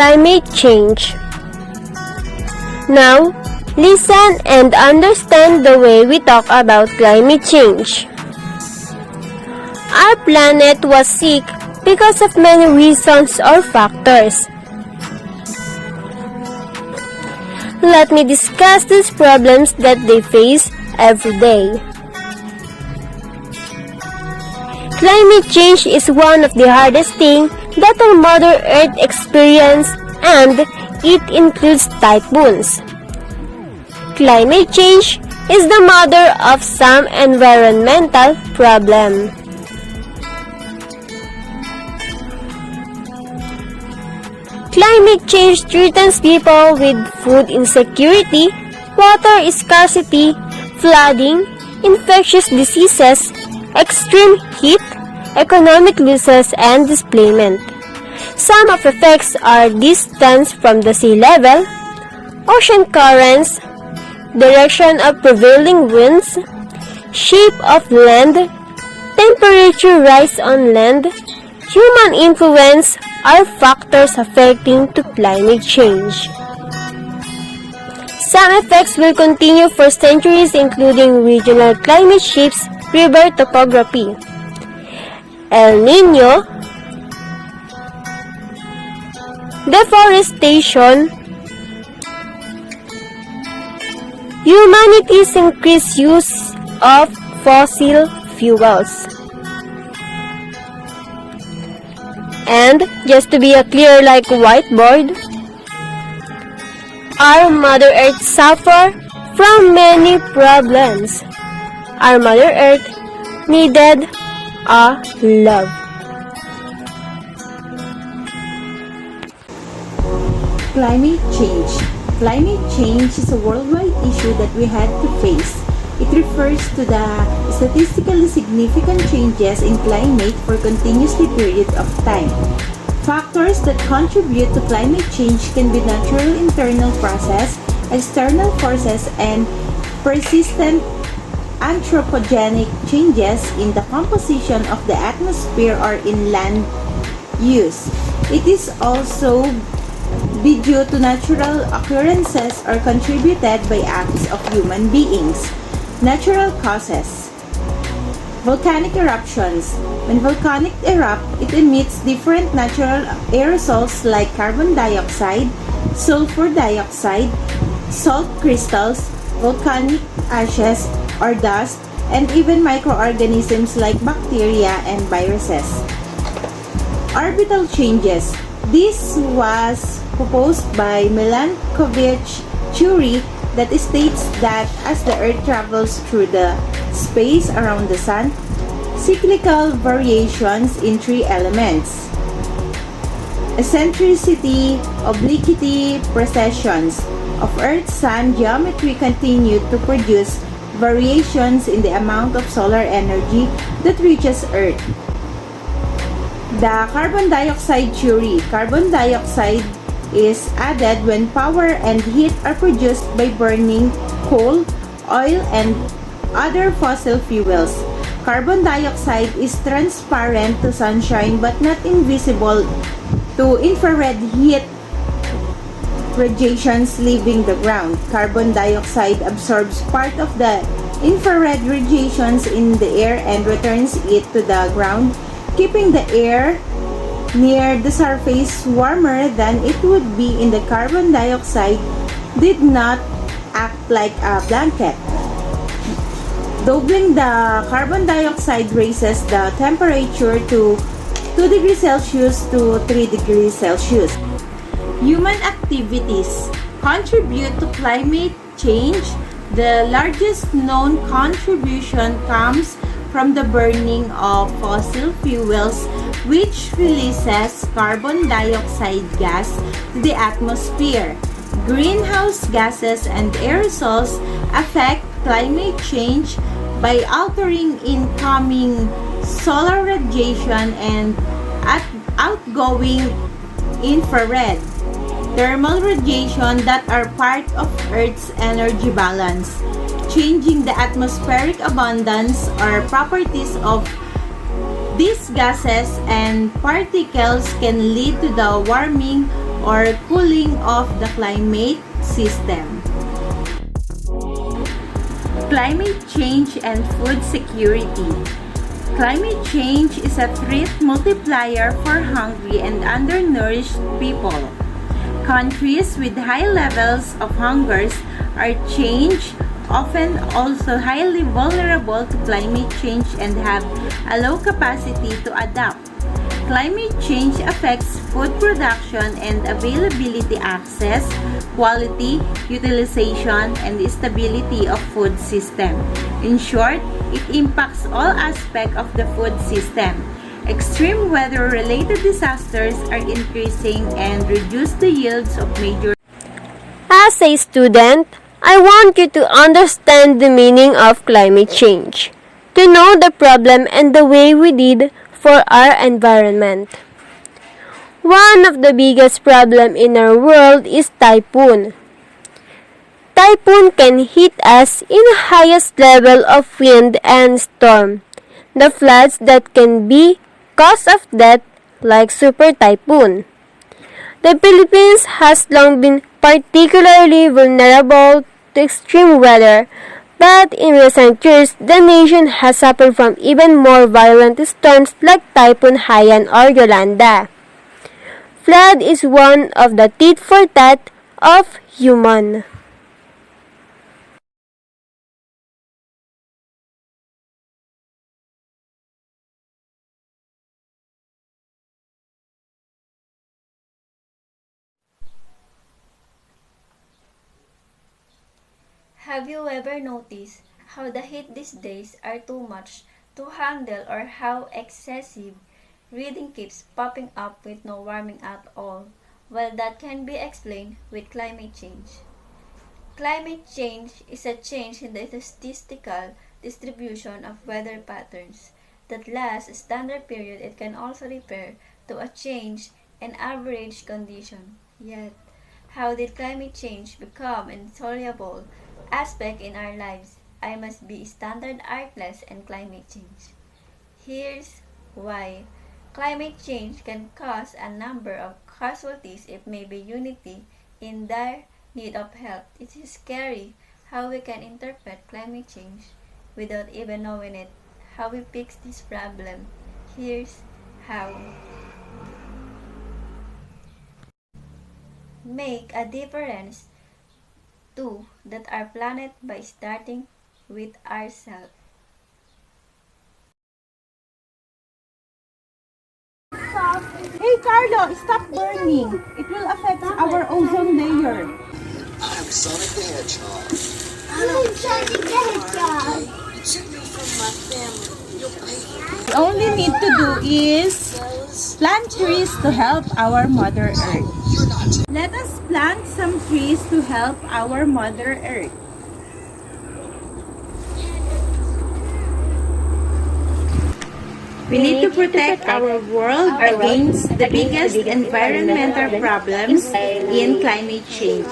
climate change. Now, listen and understand the way we talk about climate change. Our planet was sick because of many reasons or factors. Let me discuss these problems that they face every day. Climate change is one of the hardest things that our Mother Earth experiences, and it includes typhoons. Climate change is the mother of some environmental problems. Climate change threatens people with food insecurity, water scarcity, flooding, infectious diseases, extreme heat, economic losses, and displacement. Some of the effects are distance from the sea level, ocean currents, direction of prevailing winds, shape of land, temperature rise on land, human influence are factors affecting to climate change. Some effects will continue for centuries, including regional climate shifts, river topography, El Niño, deforestation, humanity's increased use of fossil fuels. And, just to be a clear like whiteboard, our Mother Earth suffer from many problems. Our Mother Earth needed a love. Climate change. Climate change is a worldwide issue that we had to face. It refers to the statistically significant changes in climate for continuously period of time. Factors that contribute to climate change can be natural internal process, external forces, and persistent anthropogenic changes in the composition of the atmosphere or in land use. It is also be due to natural occurrences or contributed by acts of human beings. Natural causes. Volcanic eruptions. When volcanic erupt, it emits different natural aerosols like carbon dioxide, sulfur dioxide, salt crystals, volcanic ashes or dust, and even microorganisms like bacteria and viruses. Orbital changes. This was proposed by Milankovitch theory that states that as the Earth travels through the space around the Sun, cyclical variations in three elements, eccentricity, obliquity, precessions of Earth-Sun geometry continue to produce variations in the amount of solar energy that reaches Earth. The carbon dioxide theory. Carbon dioxide is added when power and heat are produced by burning coal, oil, and other fossil fuels. Carbon dioxide is transparent to sunshine but not invisible to infrared heat radiations leaving the ground. Carbon dioxide absorbs part of the infrared radiations in the air and returns it to the ground, keeping the air near the surface warmer than it would be in the carbon dioxide did not act like a blanket. Doubling the carbon dioxide raises the temperature to 2 degrees Celsius to 3 degrees Celsius. Human activities contribute to climate change. The largest known contribution comes from the burning of fossil fuels, which releases carbon dioxide gas to the atmosphere. Greenhouse gases and aerosols affect climate change by altering incoming solar radiation and outgoing infrared thermal radiation that are part of Earth's energy balance. Changing the atmospheric abundance or properties of these gases and particles can lead to the warming or cooling of the climate system. Climate change and food security. Climate change is a threat multiplier for hungry and undernourished people. Countries with high levels of hunger are often also highly vulnerable to climate change and have a low capacity to adapt. Climate change affects food production and availability, access, quality, utilization, and stability of food system. In short, it impacts all aspects of the food system. Extreme weather-related disasters are increasing and reduce the yields of major. As a student, I want you to understand the meaning of climate change, to know the problem and the way we did for our environment. One of the biggest problems in our world is typhoon. Typhoon can hit us in the highest level of wind and storm. The floods that can be cause of death like super typhoon. The Philippines has long been particularly vulnerable to extreme weather, but in recent years, the nation has suffered from even more violent storms like Typhoon Haiyan or Yolanda. Flood is one of the tit for tat of human. Have you ever noticed how the heat these days are too much to handle or how excessive reading keeps popping up with no warming at all? Well, that can be explained with climate change. Climate change is a change in the statistical distribution of weather patterns that lasts a standard period. It can also refer to a change in average condition. Yet, how did climate change become an insoluble aspect in our lives? I must be standard artless and climate change. Here's why. Climate change can cause a number of casualties. It may be unity in dire need of help. It is scary how we can interpret climate change without even knowing it. How we fix this problem. Here's how. Make a difference to that our planet by starting with ourselves. Hey Carlo, stop burning. It will affect our ozone layer. I'm Sonic the Hedgehog. I'm Sonic the Hedgehog. Took me from my family. You'll pay. All we need to do is plant trees to help our Mother Earth. You're not. Let us plant some trees to help our Mother Earth. We need to protect our world against the biggest environmental problems in climate change.